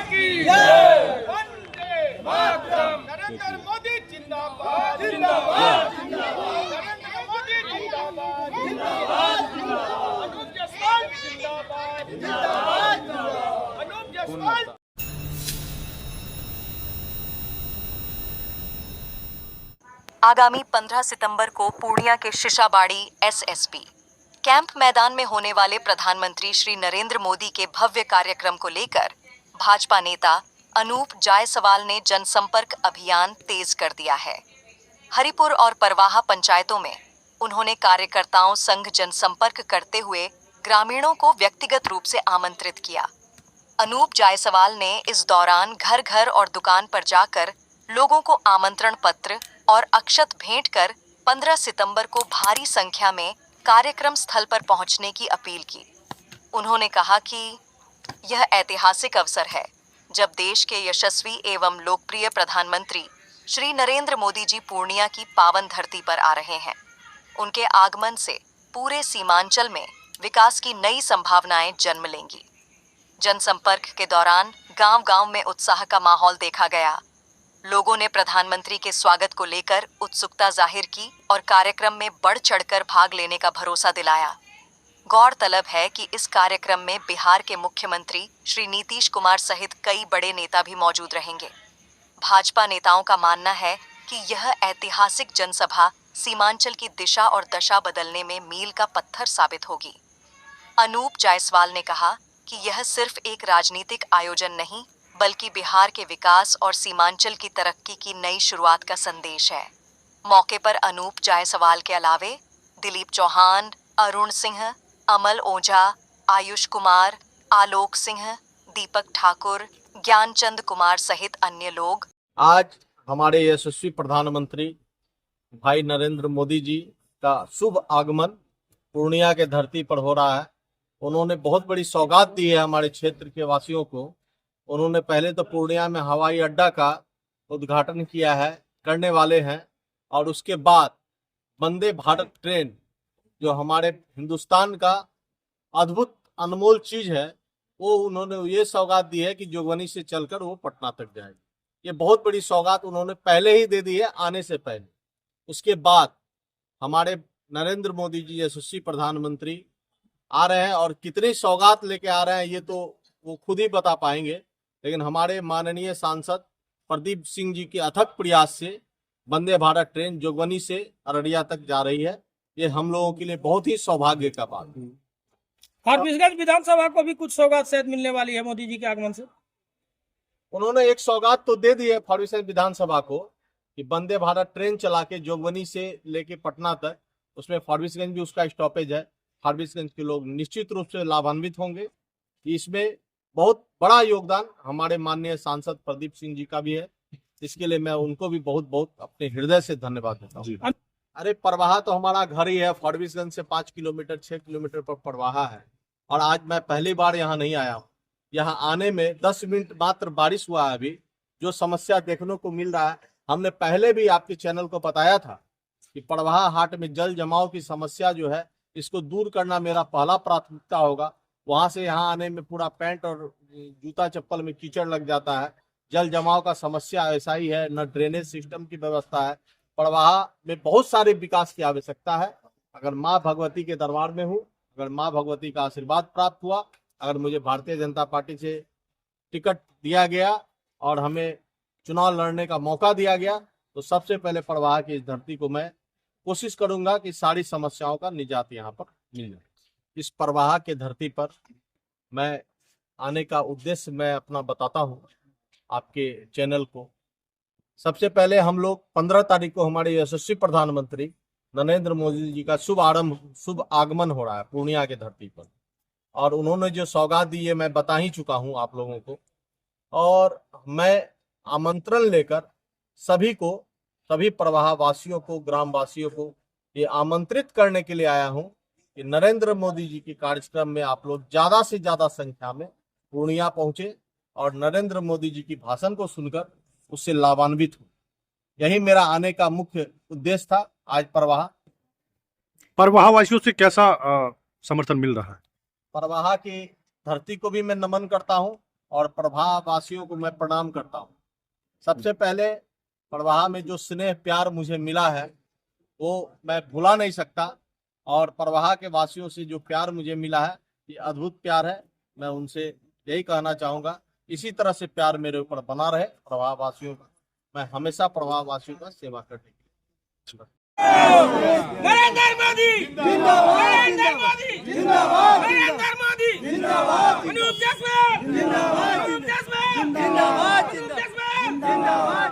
की जय। वंदे मातरम। नरेंद्र मोदी जिंदाबाद जिंदाबाद जिंदाबाद। नरेंद्र मोदी जिंदाबाद जिंदाबाद जिंदाबाद। अनूप जायसवाल जिंदाबाद जिंदाबाद जिंदाबाद। अनूप जायसवाल। आगामी 15 सितंबर को पूर्णिया के शिशाबाड़ी एसएसपी कैंप मैदान में होने वाले प्रधानमंत्री श्री नरेंद्र मोदी के भव्य कार्यक्रम को लेकर भाजपा नेता अनूप जायसवाल ने जनसंपर्क अभियान तेज कर दिया है। हरिपुर और परवाहा पंचायतों में उन्होंने कार्यकर्ताओं संग जनसंपर्क करते हुए ग्रामीणों को व्यक्तिगत रूप से आमंत्रित किया। अनूप जायसवाल ने इस दौरान घर घर और दुकान पर जाकर लोगों को आमंत्रण पत्र और अक्षत भेंट कर 15 सितंबर को भारी संख्या में कार्यक्रम स्थल पर पहुंचने की अपील की। उन्होंने कहा कि यह ऐतिहासिक अवसर है जब देश के यशस्वी एवं लोकप्रिय प्रधानमंत्री श्री नरेंद्र मोदी जी पूर्णिया की पावन धरती पर आ रहे हैं। उनके आगमन से पूरे सीमांचल में विकास की नई संभावनाएं जन्म लेंगी। जनसंपर्क के दौरान गांव-गांव में उत्साह का माहौल देखा गया। लोगों ने प्रधानमंत्री के स्वागत को लेकर उत्सुकता जाहिर की और कार्यक्रम में बढ़ चढ़कर भाग लेने का भरोसा दिलाया। गौरतलब है कि इस कार्यक्रम में बिहार के मुख्यमंत्री श्री नीतीश कुमार सहित कई बड़े नेता भी मौजूद रहेंगे। भाजपा नेताओं का मानना है कि यह ऐतिहासिक जनसभा सीमांचल की दिशा और दशा बदलने में मील का पत्थर साबित होगी। अनूप जायसवाल ने कहा कि यह सिर्फ एक राजनीतिक आयोजन नहीं बल्कि बिहार के विकास और सीमांचल की तरक्की की नई शुरुआत का संदेश है। मौके पर अनूप जायसवाल के अलावे दिलीप चौहान, अरुण सिंह, अमल ओझा, आयुष कुमार, आलोक सिंह, दीपक ठाकुर, ज्ञानचंद कुमार सहित अन्य लोग। आज हमारे यशस्वी प्रधानमंत्री भाई नरेंद्र मोदी जी का शुभ आगमन पूर्णिया के धरती पर हो रहा है। उन्होंने बहुत बड़ी सौगात दी है हमारे क्षेत्र के वासियों को। उन्होंने पहले तो पूर्णिया में हवाई अड्डा का उद्घाटन किया है, करने वाले हैं, और उसके बाद वंदे भारत ट्रेन जो हमारे हिंदुस्तान का अद्भुत अनमोल चीज है, वो उन्होंने ये सौगात दी है कि जोगबनी से चलकर वो पटना तक जाएगी। ये बहुत बड़ी सौगात उन्होंने पहले ही दे दी है आने से पहले। उसके बाद हमारे नरेंद्र मोदी जी यशस्वी प्रधानमंत्री आ रहे हैं और कितनी सौगात लेके आ रहे हैं ये तो वो खुद ही बता पाएंगे। लेकिन हमारे माननीय सांसद प्रदीप सिंह जी के अथक प्रयास से वंदे भारत ट्रेन जोगबनी से अररिया तक जा रही है। ये हम लोगों के लिए बहुत ही सौभाग्य का बात है। फारबिसगंज विधानसभा को भी कुछ सौगात शायद मिलने वाली है मोदी जी के आगमन से। उन्होंने एक सौगात तो दे दी है फारबिसगंज विधानसभा को कि वंदे भारत ट्रेन चला के जोगबनी से लेके पटना तक, उसमें फारबिसगंज भी उसका स्टॉपेज है। फारबिसगंज के लोग निश्चित रूप से लाभान्वित होंगे। इसमें बहुत बड़ा योगदान हमारे माननीय सांसद प्रदीप सिंह जी का भी है। इसके लिए मैं उनको भी बहुत बहुत अपने हृदय से धन्यवाद देता हूँ। अरे परवाहा तो हमारा घर ही है। फारबिसगंज से 5 किलोमीटर 6 किलोमीटर पर परवाहा है और आज मैं पहली बार यहाँ नहीं आया हूँ। यहाँ आने में 10 मिनट मात्र बारिश हुआ है। अभी जो समस्या देखने को मिल रहा है, हमने पहले भी आपके चैनल को बताया था कि परवाहा हाट में जल जमाव की समस्या जो है, इसको दूर करना मेरा पहला प्राथमिकता होगा। वहां से यहाँ आने में पूरा पैंट और जूता चप्पल में कीचड़ लग जाता है। जल जमाव का समस्या ऐसा ही है, न ड्रेनेज सिस्टम की व्यवस्था है। परवाहा में बहुत सारे विकास की आवश्यकता है। अगर माँ भगवती के दरबार में हूँ, अगर माँ भगवती का आशीर्वाद प्राप्त हुआ, अगर मुझे भारतीय जनता पार्टी से टिकट दिया गया और हमें चुनाव लड़ने का मौका दिया गया, तो सबसे पहले परवाहा की इस धरती को मैं कोशिश करूंगा कि सारी समस्याओं का निजात यहाँ पर मिल जाए। इस परवाहा के धरती पर मैं आने का उद्देश्य मैं अपना बताता हूँ आपके चैनल को। सबसे पहले हम लोग 15 तारीख को हमारे यशस्वी प्रधानमंत्री नरेंद्र मोदी जी का शुभ आगमन हो रहा है पूर्णिया के धरती पर, और उन्होंने जो सौगात दी है मैं बता ही चुका हूँ आप लोगों को। और मैं आमंत्रण लेकर सभी परवाहा वासियों को, ग्राम वासियों को ये आमंत्रित करने के लिए आया हूँ कि नरेंद्र मोदी जी के कार्यक्रम में आप लोग ज्यादा से ज्यादा संख्या में पूर्णिया पहुंचे और नरेंद्र मोदी जी की भाषण को सुनकर उससे लाभान्वित हो। यही मेरा आने का मुख्य उद्देश्य था। आज परवाहा वासियों से कैसा समर्थन मिल रहा है? परवाहा की धरती को भी मैं नमन करता हूं और प्रभा वासियों को मैं प्रणाम करता हूँ। सबसे पहले प्रभा में जो स्नेह प्यार मुझे मिला है वो मैं भुला नहीं सकता, और प्रभा के वासियों से जो प्यार मुझे मिला है ये अद्भुत प्यार है। मैं उनसे यही कहना चाहूँगा, इसी तरह से प्यार मेरे ऊपर बना रहे प्रभा वासियों का। मैं हमेशा प्रभा वासियों का सेवा करने के लिए। नरेंद्र मोदी जिंदाबाद, नरेंद्र मोदी जिंदाबाद, नरेंद्र मोदी जिंदाबाद, अनुप जसवाल जिंदाबाद, अनुप जसवाल जिंदाबाद, जिंदाबाद।